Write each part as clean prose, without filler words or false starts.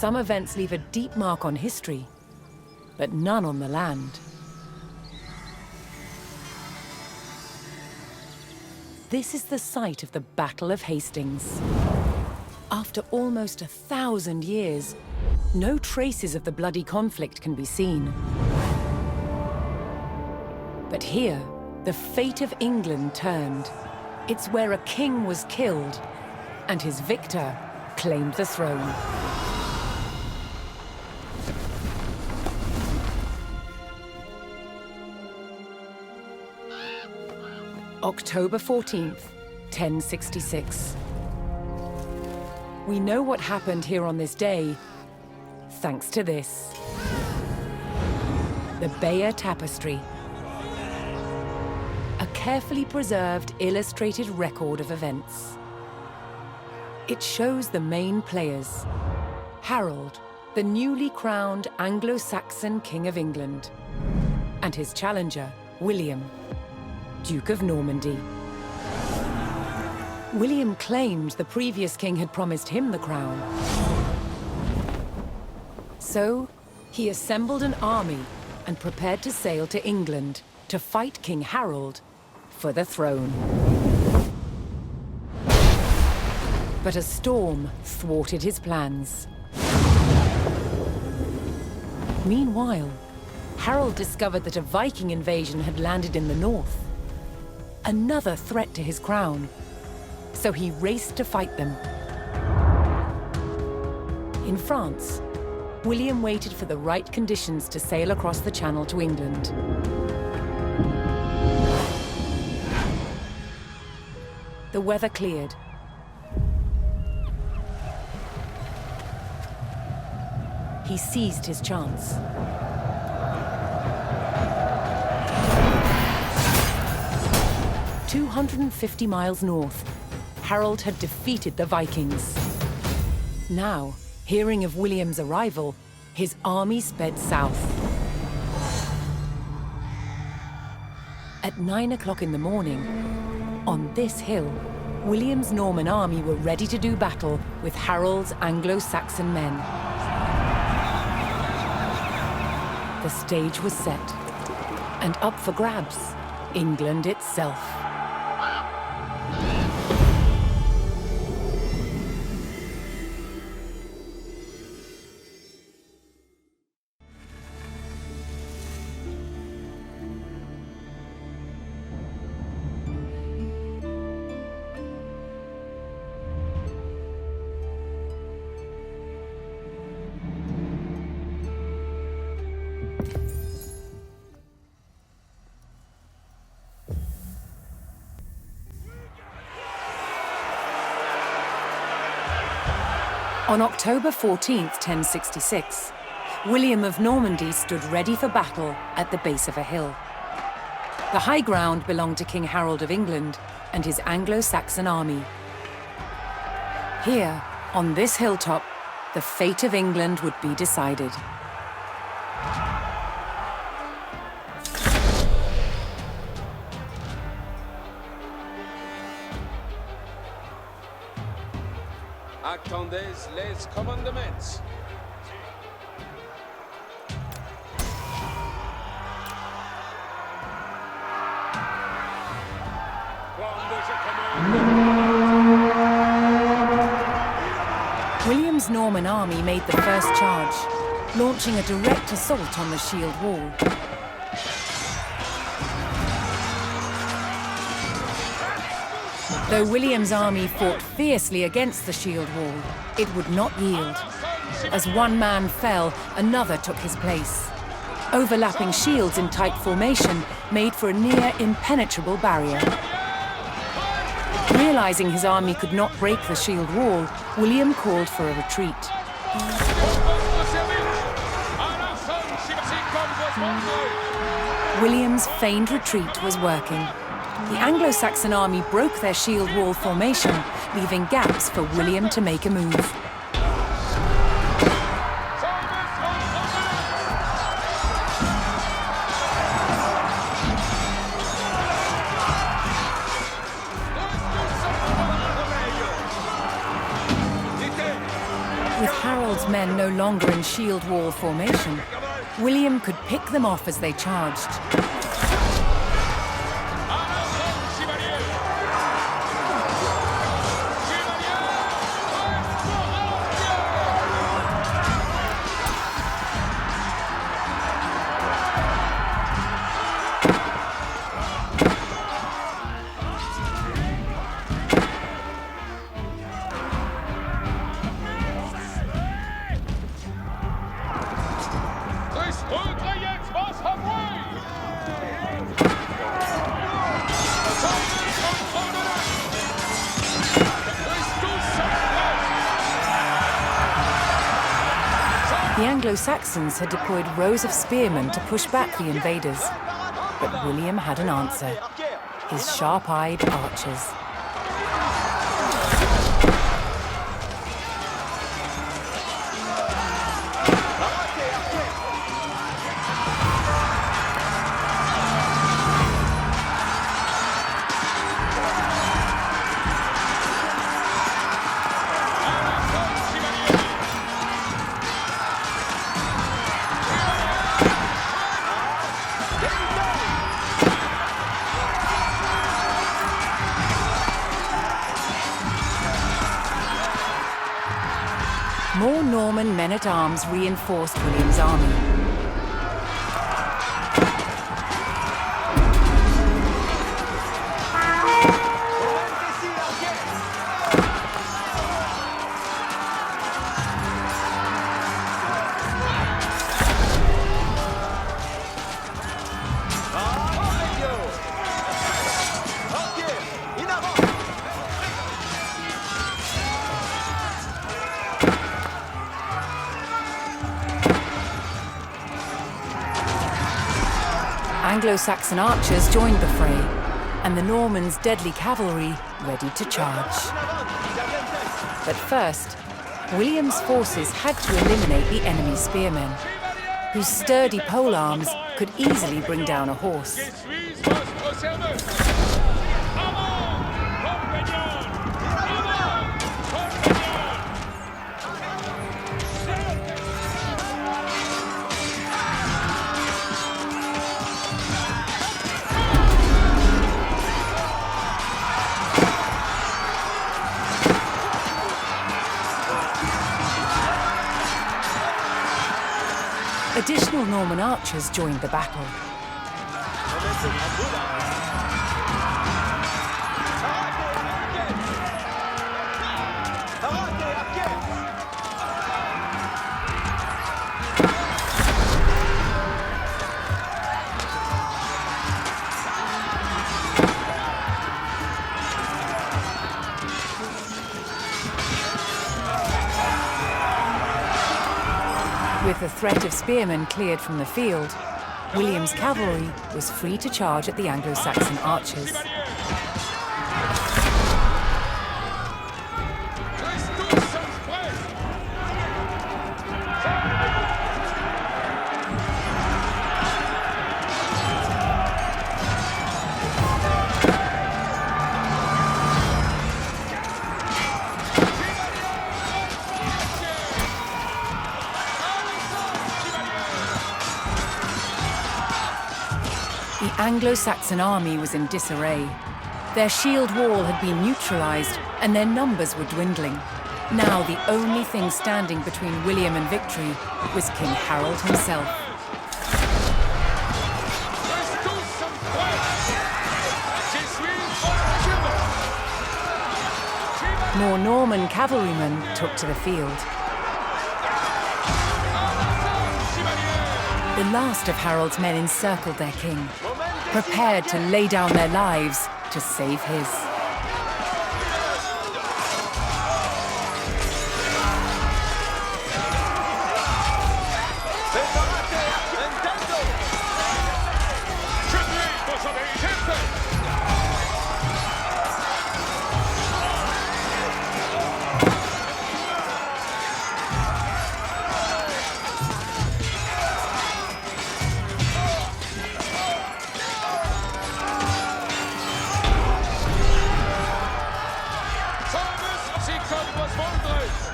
Some events leave a deep mark on history, but none on the land. This is the site of the Battle of Hastings. After almost 1,000 years, no traces of the bloody conflict can be seen. But here, the fate of England turned. It's where a king was killed, and his victor claimed the throne. October 14th, 1066. We know what happened here on this day, thanks to this. The Bayeux Tapestry. A carefully preserved, illustrated record of events. It shows the main players. Harold, the newly crowned Anglo-Saxon King of England, and his challenger, William, Duke of Normandy. William claimed the previous king had promised him the crown. So, he assembled an army and prepared to sail to England to fight King Harold for the throne. But a storm thwarted his plans. Meanwhile, Harold discovered that a Viking invasion had landed in the north. Another threat to his crown. So he raced to fight them. In France, William waited for the right conditions to sail across the Channel to England. The weather cleared. He seized his chance. 250 miles north, Harold had defeated the Vikings. Now, hearing of William's arrival, his army sped south. At 9 o'clock in the morning, on this hill, William's Norman army were ready to do battle with Harold's Anglo-Saxon men. The stage was set, and up for grabs, England itself. On October 14th, 1066, William of Normandy stood ready for battle at the base of a hill. The high ground belonged to King Harold of England and his Anglo-Saxon army. Here, on this hilltop, the fate of England would be decided. Attendez les commandements. William's Norman army made the first charge, launching a direct assault on the shield wall. Though William's army fought fiercely against the shield wall, it would not yield. As one man fell, another took his place. Overlapping shields in tight formation made for a near impenetrable barrier. Realizing his army could not break the shield wall, William called for a retreat. William's feigned retreat was working. The Anglo-Saxon army broke their shield wall formation, leaving gaps for William to make a move. With Harold's men no longer in shield wall formation, William could pick them off as they charged. The Anglo-Saxons had deployed rows of spearmen to push back the invaders. But William had an answer: his sharp-eyed archers. More Norman men-at-arms reinforced William's army. Anglo-Saxon archers joined the fray, and the Normans' deadly cavalry ready to charge. But first, William's forces had to eliminate the enemy spearmen, whose sturdy polearms could easily bring down a horse. Additional Norman archers joined the battle. With the threat of spearmen cleared from the field, William's cavalry was free to charge at the Anglo-Saxon archers. The Anglo-Saxon army was in disarray. Their shield wall had been neutralized, and their numbers were dwindling. Now the only thing standing between William and victory was King Harold himself. More Norman cavalrymen took to the field. The last of Harold's men encircled their king, prepared to lay down their lives to save his.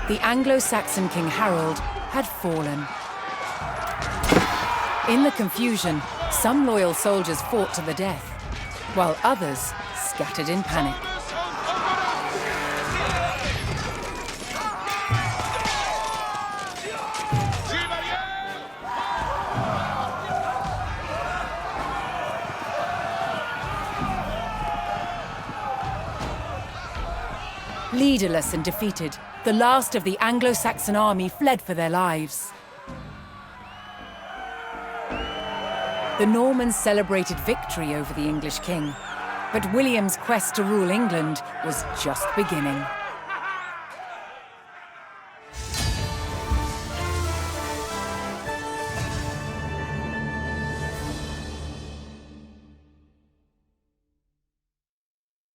the Anglo-Saxon King Harold had fallen. In the confusion, some loyal soldiers fought to the death, while others scattered in panic. Leaderless and defeated, the last of the Anglo-Saxon army fled for their lives. The Normans celebrated victory over the English king, but William's quest to rule England was just beginning.